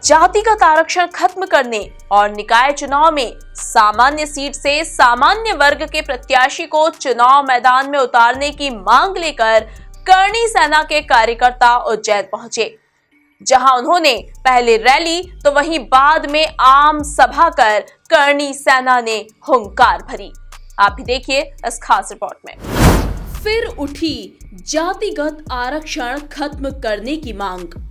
जातिगत आरक्षण खत्म करने और निकाय चुनाव में सामान्य सीट से सामान्य वर्ग के प्रत्याशी को चुनाव मैदान में उतारने की मांग लेकर करणी सेना के कार्यकर्ता उज्जैन पहुंचे, जहां उन्होंने पहले रैली तो वहीं बाद में आम सभा कर करणी सेना ने हुंकार भरी। आप भी देखिए इस खास रिपोर्ट में। फिर उठी जातिगत आरक्षण खत्म करने की मांग।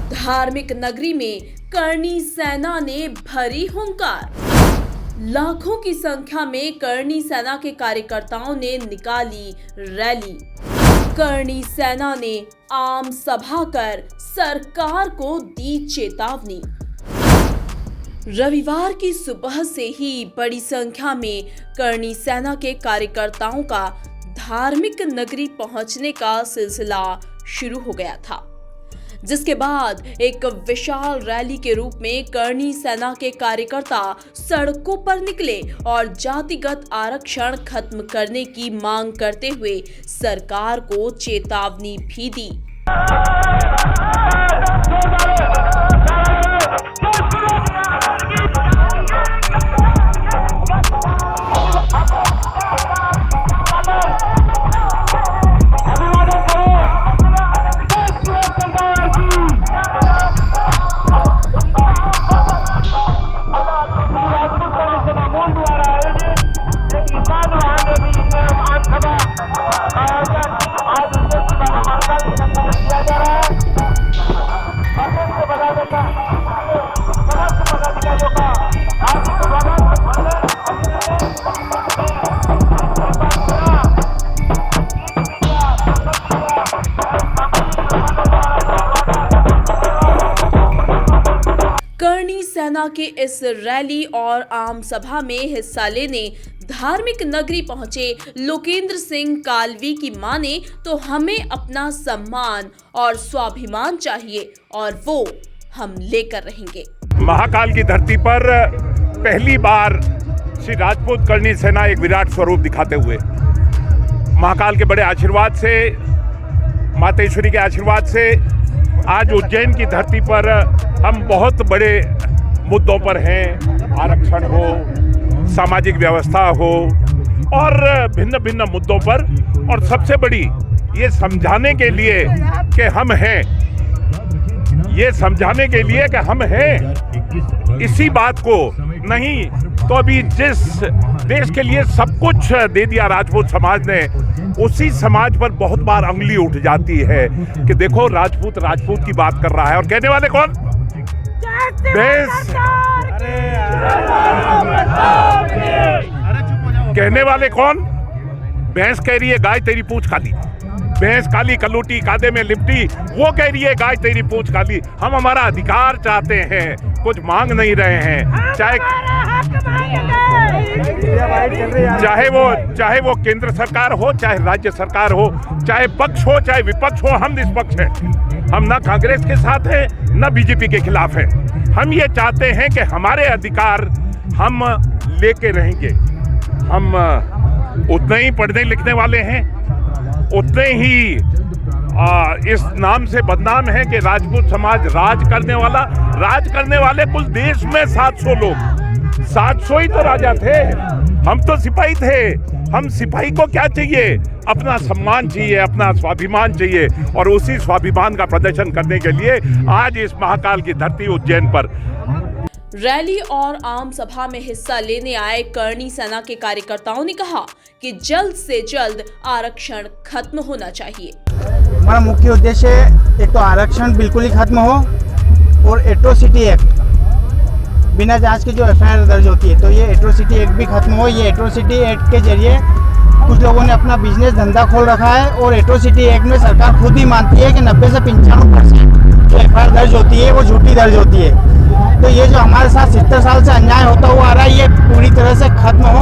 धार्मिक नगरी में करणी सेना ने भरी हुंकार। लाखों की संख्या में करणी सेना के कार्यकर्ताओं ने निकाली रैली। करणी सेना ने आम सभा कर सरकार को दी चेतावनी। रविवार की सुबह से ही बड़ी संख्या में करणी सेना के कार्यकर्ताओं का धार्मिक नगरी पहुंचने का सिलसिला शुरू हो गया था, जिसके बाद एक विशाल रैली के रूप में करणी सेना के कार्यकर्ता सड़कों पर निकले और जातिगत आरक्षण खत्म करने की मांग करते हुए सरकार को चेतावनी भी दी। करणी सेना के इस रैली और आम सभा में हिस्सा लेने धार्मिक नगरी पहुंचे लोकेंद्र सिंह कालवी की माने तो हमें अपना सम्मान और स्वाभिमान चाहिए और वो हम लेकर रहेंगे। महाकाल की धरती पर पहली बार श्री राजपूत करणी सेना एक विराट स्वरूप दिखाते हुए महाकाल के बड़े आशीर्वाद से, मातेश्वरी के आशीर्वाद से आज उज्जैन की धरती पर हम बहुत बड़े मुद्दों पर हैं। आरक्षण हो, सामाजिक व्यवस्था हो और भिन्न भिन्न मुद्दों पर, और सबसे बड़ी ये समझाने के लिए कि हम हैं, ये समझाने के लिए कि हम हैं। इसी बात को नहीं तो अभी जिस देश के लिए सब कुछ दे दिया राजपूत समाज ने, उसी समाज पर बहुत बार अंगुली उठ जाती है कि देखो राजपूत राजपूत की बात कर रहा है, और कहने वाले कौन? कहने वाले कौन? भैंस कह रही है गाय तेरी पूंछ काली, भैंस काली कलूटी कादे में लिपटी, वो कह रही है गाय तेरी पूंछ काली। हम हमारा अधिकार चाहते हैं, कुछ मांग नहीं रहे हैं। चाहे वो केंद्र सरकार हो, चाहे राज्य सरकार हो, चाहे पक्ष हो चाहे विपक्ष हो, हम निष्पक्ष हैं। हम ना कांग्रेस के साथ हैं ना बीजेपी के खिलाफ हैं। हम ये चाहते हैं कि हमारे अधिकार हम लेके रहेंगे। हम उतने ही पढ़ने लिखने वाले हैं, उतने ही इस नाम से बदनाम है कि राजपूत समाज राज करने वाले कुल देश में 700 लोग, 700 ही तो राजा थे। हम तो सिपाही थे। हम सिपाही को क्या चाहिए? अपना सम्मान चाहिए, अपना स्वाभिमान चाहिए, और उसी स्वाभिमान का प्रदर्शन करने के लिए आज इस महाकाल की धरती उज्जैन पर रैली और आम सभा में हिस्सा लेने आए करणी सेना के कार्यकर्ताओं ने कहा कि जल्द से जल्द आरक्षण खत्म होना चाहिए। हमारा मुख्य उद्देश्य एक तो आरक्षण बिल्कुल ही खत्म हो, और एट्रोसिटी एक्ट बिना जांच के जो एफआईआर दर्ज होती है, तो ये एट्रोसिटी एक्ट भी खत्म हो। ये एट्रोसिटी एक्ट के जरिए कुछ लोगों ने अपना बिजनेस धंधा खोल रखा है, और एट्रोसिटी एक्ट में सरकार खुद ही मानती है कि 90 से 95% जो एफआईआर दर्ज होती है वो झूठी दर्ज होती है। तो ये जो हमारे साथ 70 साल से अन्याय होता हुआ आ रहा है, ये पूरी तरह से खत्म हो,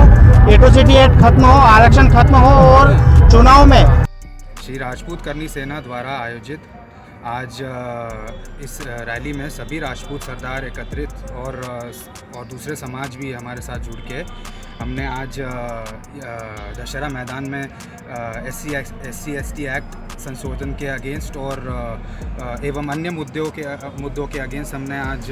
एट्रोसिटी एक्ट खत्म हो, आरक्षण खत्म हो, और चुनाव में श्री राजपूत करणी सेना द्वारा आयोजित आज इस रैली में सभी राजपूत सरदार एकत्रित और दूसरे समाज भी हमारे साथ जुड़ के हमने आज दशहरा मैदान में SC/ST एक्ट संशोधन के अगेंस्ट और एवं अन्य मुद्दों के अगेंस्ट हमने आज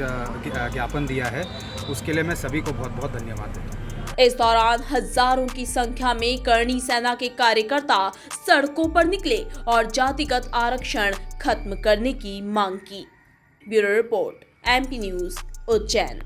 ज्ञापन दिया है। उसके लिए मैं सभी को बहुत बहुत धन्यवाद देता हूँ। इस दौरान हजारों की संख्या में करणी सेना के कार्यकर्ता सड़कों पर निकले और जातिगत आरक्षण खत्म करने की मांग की। Bureau report, MP news, Ujjain.